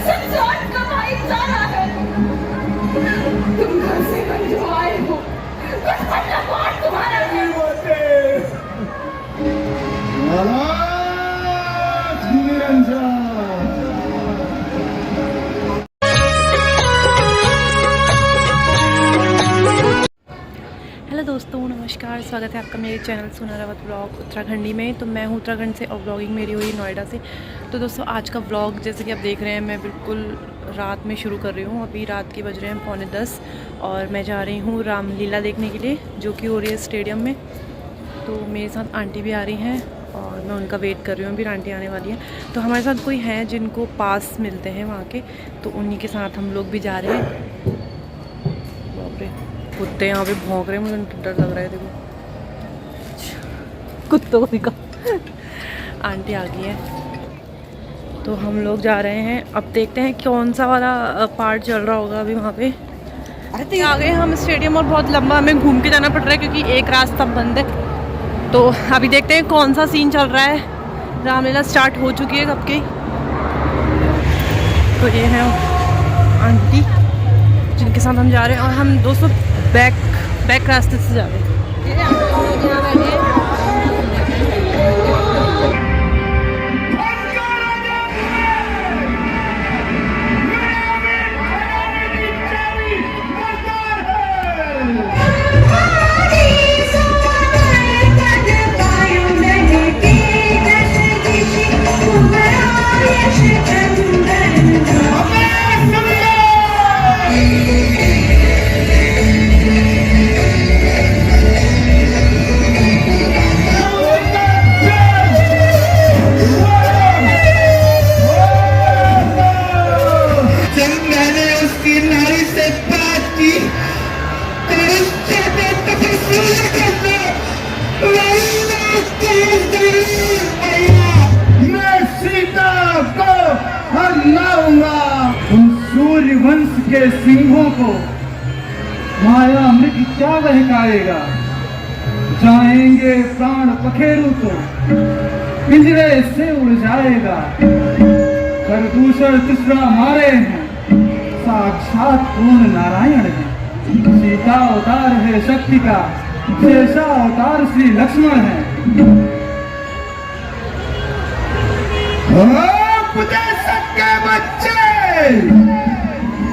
संसार का भाईचारा है। तुम घर से बंधु आए हो, कुछ मतलब और तुम्हारा है। हेलो दोस्तों, नमस्कार। स्वागत है आपका मेरे चैनल सुना रावत ब्लॉग उत्तराखंडी में। तो मैं हूँ उत्तराखंड से और ब्लॉगिंग मेरी हुई नोएडा से। तो दोस्तों, आज का व्लॉग जैसे कि आप देख रहे हैं, मैं बिल्कुल रात में शुरू कर रही हूँ। अभी रात के बज रहे हैं 9:45 और मैं जा रही हूँ रामलीला देखने के लिए, जो कि हो रही है स्टेडियम में। तो मेरे साथ आंटी भी आ रही हैं और मैं उनका वेट कर रही हूँ। अभी आंटी आने वाली है। तो हमारे साथ कोई हैं जिनको पास मिलते हैं वहाँ के, तो उन्हीं के साथ हम लोग भी जा रहे हैं। बाप रे, कुत्ते यहाँ पे भौंक रहे हैं, मुझे डर लग रहा है। देखो कुत्तों को दिखा। आंटी आ गई है, तो हम लोग जा रहे हैं। अब देखते हैं कौन सा वाला पार्ट चल रहा होगा अभी वहाँ पे। अरे आ गए हम स्टेडियम, और बहुत लंबा हमें घूम के जाना पड़ रहा है क्योंकि एक रास्ता बंद है। तो अभी देखते हैं कौन सा सीन चल रहा है। रामलीला स्टार्ट हो चुकी है कब की। तो ये है आंटी जिनके साथ हम जा रहे हैं, और हम दोस्तों बैक रास्ते से जा रहे हैं। वंश के सिंहों को माया मृग क्या बहकाएगा। जाएंगे प्राण पखेरु तो पिंजरे से उड़ जाएगा। खरदूषण तीसरा मारे हैं, साक्षात पूर्ण नारायण है। सीता अवतार है शक्ति का, शेषा अवतार श्री लक्ष्मण है। सबके बच्चे,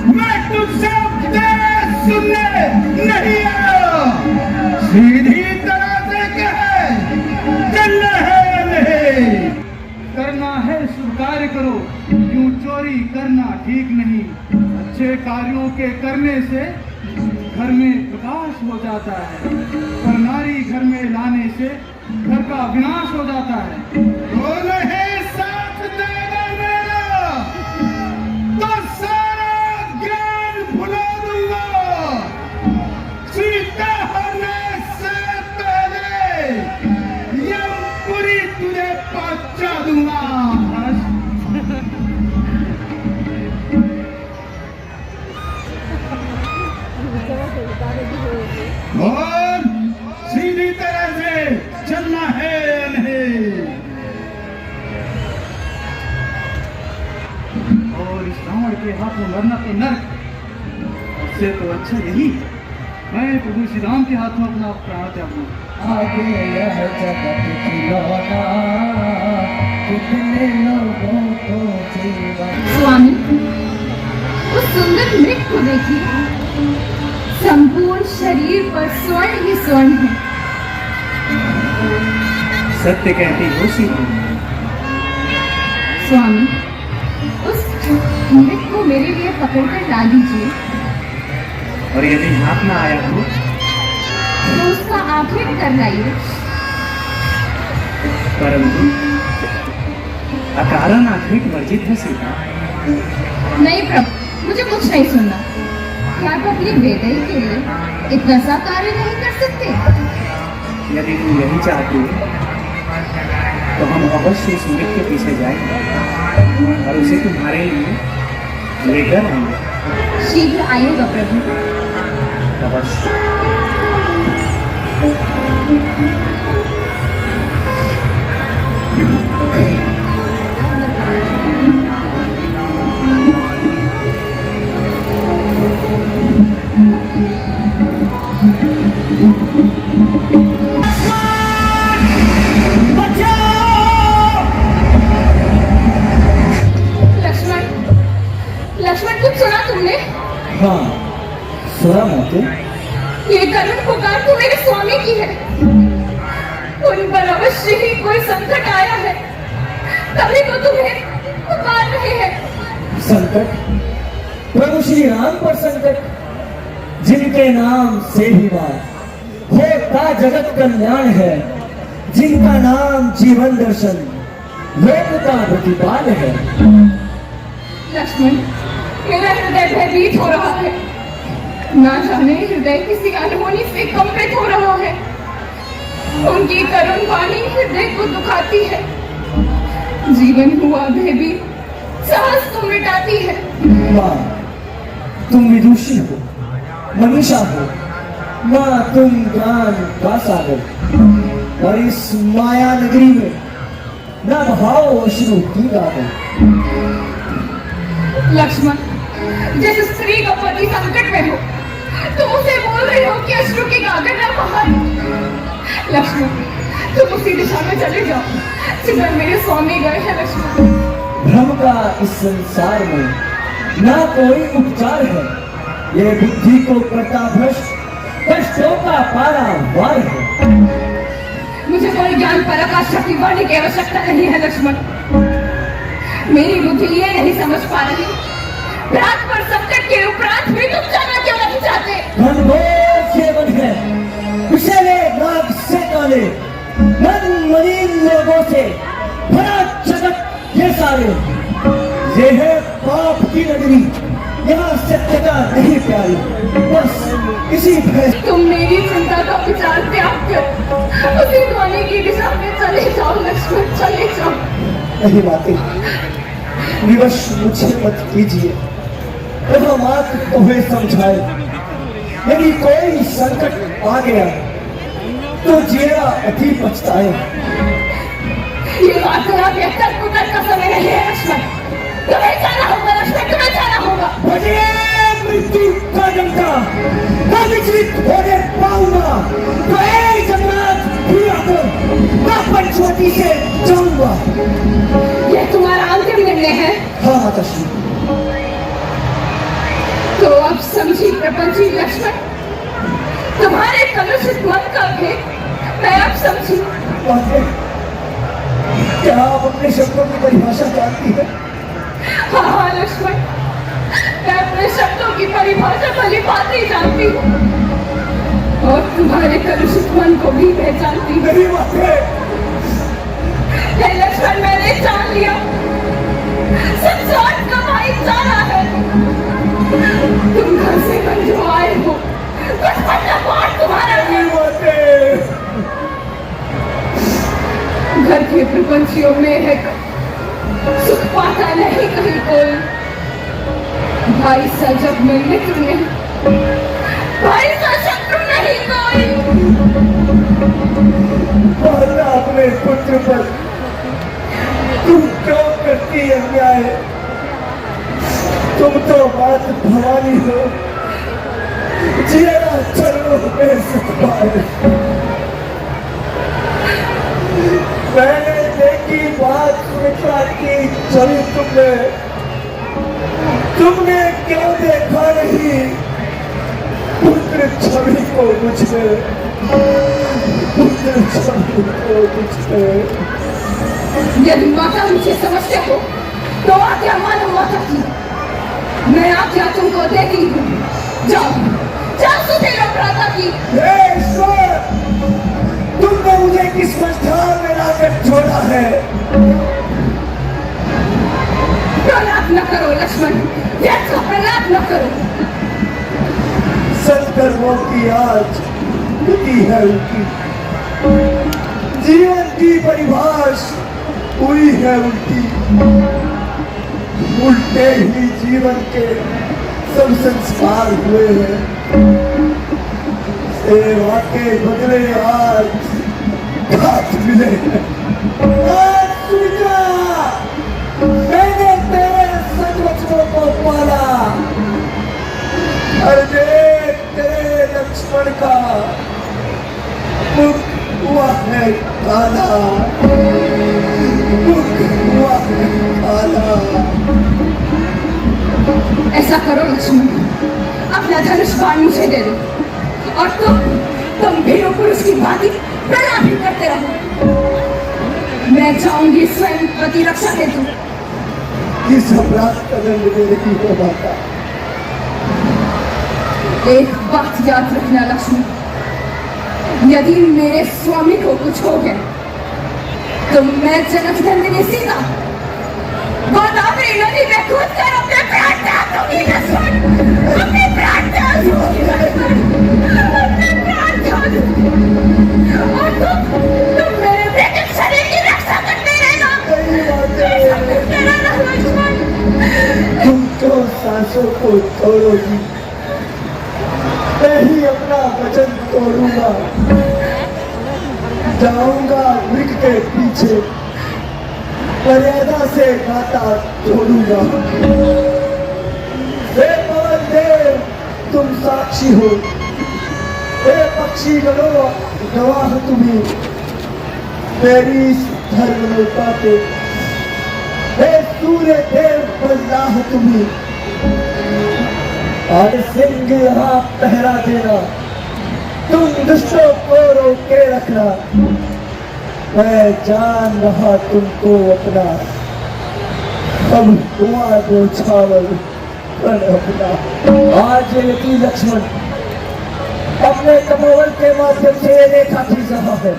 मैं तुझसे उपदेश सुनने नहीं आया। सीधी तरह से कहे, करना है या नहीं करना है, शुभ कार्य करो। यूं चोरी करना ठीक नहीं। अच्छे कार्यों के करने से घर में प्रकाश हो जाता है, पर नारी घर में लाने से घर का विनाश हो जाता है। तो नहीं साथ देगा मेरा, तो सारा ज्ञान भुला दूंगा। सीता होने से पहले यमपुरी तुझे पहुंचा दूंगा। और सीधी तरह से चलना है या नहीं। और इस रावण के हाथों मरना तो नर्क, उससे तो अच्छा यही मैं प्रभु श्री राम के हाथों अपना प्राण त्याग दूं। आगे यह जगत खिलौना, कितने लोगों को जीवन। स्वामी, उस सुंदर मृग को देखिए, संपूर्ण शरीर पर स्वर्ण ही स्वर्ण है। सत्य कहती हो सीता। स्वामी, उस मृग को मेरे लिए पकड़कर ला दीजिए। और यदि हाथ में आया तो उसका आखेट कर लाइए। परंतु अकारण आखेट वर्जित है सीता। नहीं प्रभु, मुझे कुछ नहीं सुनना। क्या आप अपनी बेटे के लिए इतना सा कार्य नहीं कर सकते? यदि तुम यही चाहती तो हम अवश्य इस मृग के पीछे जाएंगे और उसे तुम्हारे लिए लेकर आएंगे। शीघ्र आइएगा प्रभु। अवश्य। कुछ सुना तुमने? हाँ, सुना माते। ये करुण पुकार तो मेरे स्वामी की है। उन पर अवश्य ही कोई संकट आया है, तभी तो तुम्हें पुकार रहे हैं। संकट? प्रभु श्री राम पर संकट, जिनके नाम से ही बात होता जगत कल्याण है, जिनका नाम जीवन दर्शन लोक का प्रतिपाल है। लक्ष्मण, मेरा हृदय भयभीत हो रहा है। ना जाने हृदय किसी अनहोनी से कंपित हो रहा है। उनकी करुण वाणी हृदय को दुखाती है। जीवन हुआ भयभीत साहस को मिटाती है। माँ, तुम विदुषी हो, मनीषा हो। माँ, तुम ज्ञान का सागर, और इस माया नगरी में न भाव अश्रु की गागर। लक्ष्मण, जिस स्त्री का पति संकट में हो, तुम उसे बोल रहे हो कि अश्रु की गागर न बहाए। लक्ष्मण, तुम उसी दिशा में चले जाओ जिधर मेरे स्वामी गए हैं। लक्ष्मण, भ्रम का इस संसार में ना कोई उपचार है, ये बुद्धि को करता भ्रष्ट, कष्टों का पारावार है। मुझे कोई ज्ञान पराकाष्ठा की वाणी की आवश्यकता नहीं है। लक्ष्मण, मेरी बुद्धि ये नहीं समझ पा रही, रात पर संकट के उपरांत भी तुम जाना क्यों नहीं चाहते? घनघोर सेवन है, विषैले नाग से काले, मन मलिन लोगों से भरा जगत ये सारे। ये है पाप की नगरी, यहाँ सत्यता नहीं प्यारी, बस इसी भय। तुम मेरी चिंता का विचार त्याग कर उसी ध्वनि की दिशा में चले जाओ। लक्ष्मण, चले जाओ। नहीं बातें विवश मुझे मत कीजिए, वह मात तुम्हें समझाए। यदि कोई संकट आ गया तो जिया अति पछताए। ये वार्ता व्यक्तर पुत्र का समय नहीं है। लक्ष्मण, तुम्हें जाना होगा। लक्ष्मण, तुम्हें जाना होगा। बजे मृत्यु का डंका, न विचलित होने पाऊंगा, तो एक जन्नत पूरा कर मैं पंचवटी से जाऊंगा। यह तुम्हारा अंतिम निर्णय है? हाँ माताश्री। तो अब समझी प्रपंची लक्ष्मण, तुम्हारे कलुषित मन का भेद मैं अब समझी। बातें, क्या आप अपने शब्दों की परिभाषा जानती है? हाँ हाँ लक्ष्मण, मैं अपने शब्दों की परिभाषा भली भांति जानती हूँ, और तुम्हारे कलुषित मन को भी पहचानती हूँ। मेरी बातें हे लक्ष्मण, मैंने जान लिया, संसार का भाईचारा है। तुम घर से बंधु आए हो, कुछ बंधुआर तुम्हारा है। घर के प्रपंचियों में है सुख पाता नहीं कहीं कोई। भाई सा जब मैं मित्र नहीं, भाई सा शत्रु नहीं कोई। माता, अपने पुत्र पर तुम क्यों करती अन्याय? तुम तो मात भवानी हो, जिया चरणों में सुख पाए। मैंने देखी बात स्वीकार की चली तुमने क्यों देखा नहीं पुत्र छवि को मुझे, पुत्र छवि को मुझे। यदि माता मुझे समझते हो तो आज्ञा मानो माता की। मैं आज्ञा तुमको देती हूँ, जाओ जाओ सुधीर भ्राता की। हे ईश्वर, तुमने मुझे किस संस्थान में लाकर छोड़ा है? प्रलाप न करो लक्ष्मण, व्यर्थ का प्रलाप न करो। सत्कर्मों की आज गति है उनकी, जीवन की परिभाषा हुई है उनकी। उल्टे ही जीवन के सब संस्कार हुए हैं। सेवा के बदले आज घात मिले हैं। आज सुनिका, मैंने तेरे सचवचनों को पाला, अरे तेरे लक्ष्मण का मुख हुआ है काला, मुख हुआ है काला। ऐसा करो लक्ष्मण, अपना धनुष बाण मुझे दे दो और तुम वीर पुरुष की भांति प्रणाम भी करते रहो। मैं जाऊंगी स्वयं पति रक्षा हेतु। किस अपराध का दंड दे रही हो माता? एक बात याद रखना लक्ष्मण, यदि मेरे स्वामी को कुछ हो गया तो मैं जनक नंदिनी सीता गोदावरी नदी में कूद कर अपने प्राण त्याग दूंगी लक्ष्मण, अपने प्राण त्याग दूंगी लक्ष्मण, अपने प्राण त्याग दूंगी। और तुम मेरे बेटे शरीर की रक्षा करते रहना, करते रहना लक्ष्मण। तुम तो सांसों को तोड़ोगी, मैं ही अपना वचन तोड़ूंगा, जाऊंगा मृग के पीछे, मर्यादा से नाता जोड़ूंगा। हे पवन देव तुम साक्षी हो, हे पक्षी गणों गवाह तुम्हें मेरी इस धर्मलोका पे, हे सूर्य देव बल्लाह तुम्हें और सिंह यहाँ पहरा देना, तुम दुष्टों को रोके रखना। मैं जान रहा तुमको अपना, अब हुआ दो छावल कर अपना। आज यदि लक्ष्मण अपने कमल के माध्यम से ये रेखा खींच रहा है,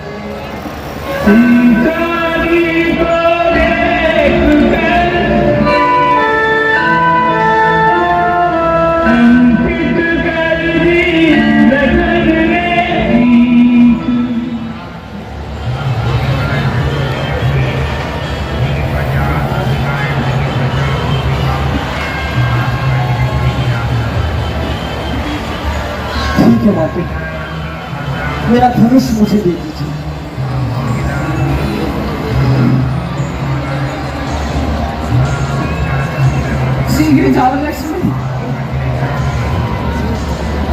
ठीक है माते, मेरा धनुष मुझे दे दीजिए। शीघ्र जाओ लक्ष्मण।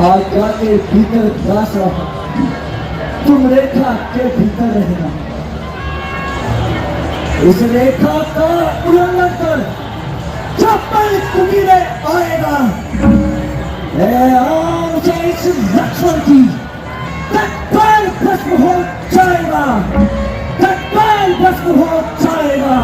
आज्ञा के भीतर दास रहा, तुम रेखा के भीतर रहना। इस रेखा का उल्लंघन कर चप्पल कुबीरे आएगा, इस लक्ष्मण की तत्काल भस्म हो जाएगा, तत्काल भस्म हो जाएगा।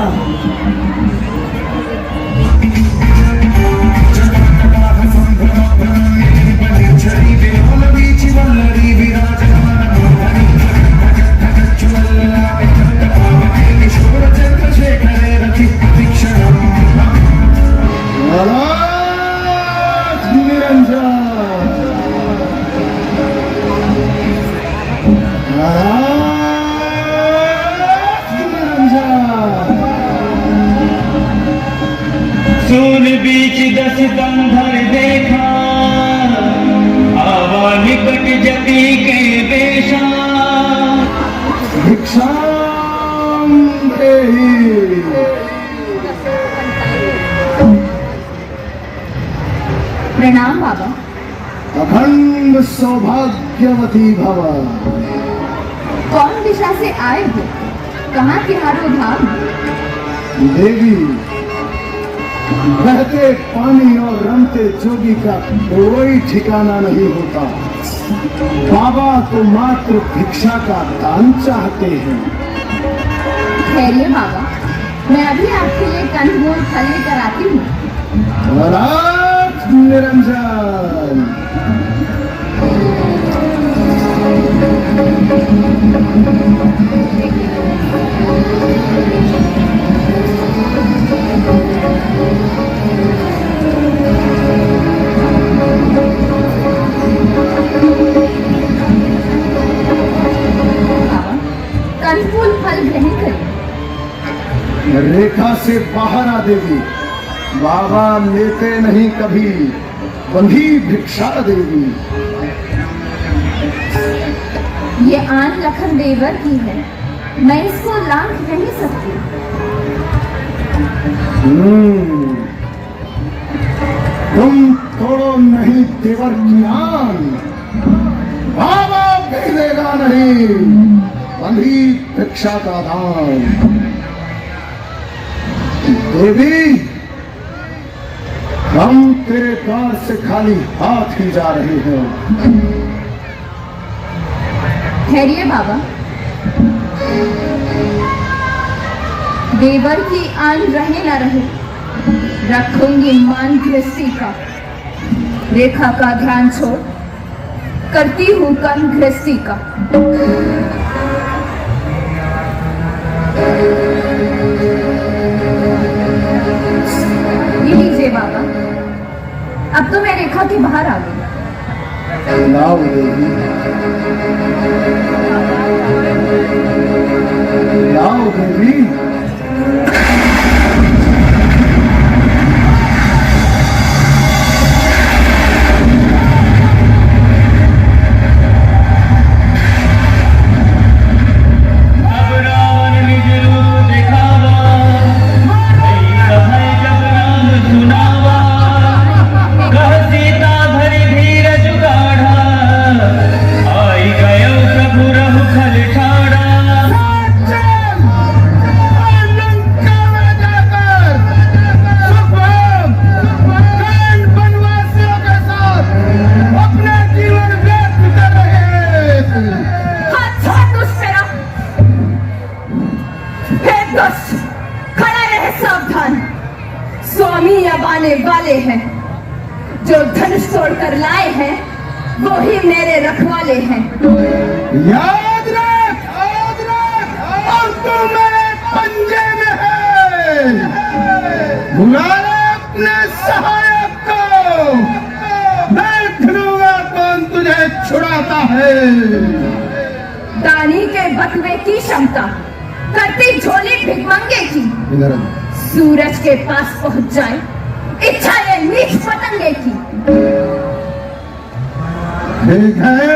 सून बीच दस कंधर देखा, आवा निकट जपी के बेशा, भिक्षाम देहि। प्रणाम बाबा। अखंड सौभाग्यवती भव। कौन दिशा से आए हो, कहाँ तिहारो धाम? देवी, बहते पानी और रमते जोगी का कोई ठिकाना नहीं होता। बाबा तो मात्र भिक्षा का दान चाहते हैं। ठहरिए बाबा, मैं अभी आपके लिए कंदमूल फल लेकर आती हूँ। महाराज निरंजन। कंदमूल फल ग्रहण करें। रेखा से बाहर आ देवी, बाबा लेते नहीं कभी, बंधी भिक्षा देवी। ये आन लखन देवर की है, मैं इसको लांघ नहीं सकती। तुम तोड़ो नहीं देवर की आन, बाबा भी देगा नहीं बंधी भिक्षा का दान। देवी, हम तेरे द्वार से खाली हाथ ही जा रहे हैं। ठहरिए बाबा, देवर की आन रहे न रहे, रखूंगी मान गृहस्थी का। रेखा का ध्यान छोड़ करती हूँ कर्म गृहस्थी का। ये लीजिए बाबा, अब तो मैं रेखा के बाहर आ गई। लाओ देवी, लाओ देवी। अब रावण निज रूप दिखावा, नहीं कहे जब नाम सुनावा। कह सीता धरि धीरज गाढ़ा, आई गयो प्रभु रहु खल ठाड़ा। लंका में जाकर सुखम कर्ण वनवासियों के साथ अपना जीवन व्यक्त कर रहे हैं। अच्छा दुष्टरा, हे दुष्ट, खड़ा रहे सावधान। स्वामी अब आने वाले हैं, जो धनुष तोड़कर लाए हैं वो ही मेरे रखवाले हैं। याद रख, और तू मेरे पंजे में है। बुला ले अपने सहायक को, देख लूंगा कौन तुझे छुड़ाता है। दानी के बकवे की क्षमता, करती झोली भिखमंगे की। सूरज के पास पहुंच जाए, इच्छा ये मीठ पतंगे की। ठीक है,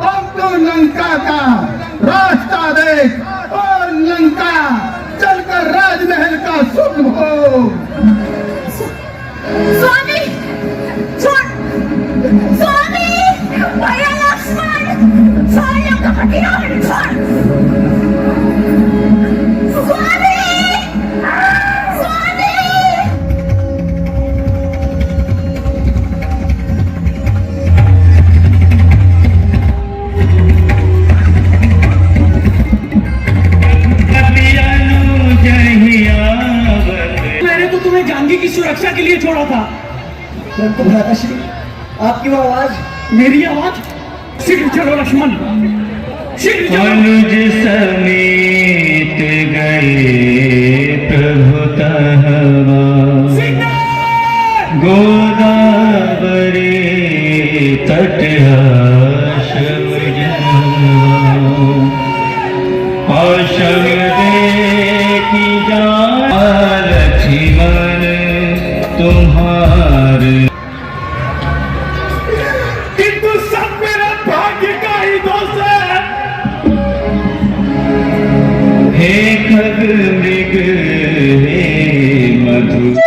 अब तो लंका का रास्ता देख, और लंका चलकर राजमहल का सुख भोग। स्वामी छोड़, स्वामी भैया लक्ष्मण, सारियों का हथियार छोड़। स्वामी, स्वामी। अति अनुज ही आवत। मैंने तो तुम्हें जानकी की सुरक्षा के लिए छोड़ा था। परंतु भ्राताश्री, आपकी वो आवाज, मेरी आवाज, शीघ्र चलो लक्ष्मण, शीघ्र चलो। अनुज समेत गए प्रभु तहवा। गोदावरी तट आश्रम जावा। आश्रम देखी जा लक्ष्मण तुम्हारे। किंतु सब मेरा भाग्य का ही दोष है। हे खग मृग हे मधु।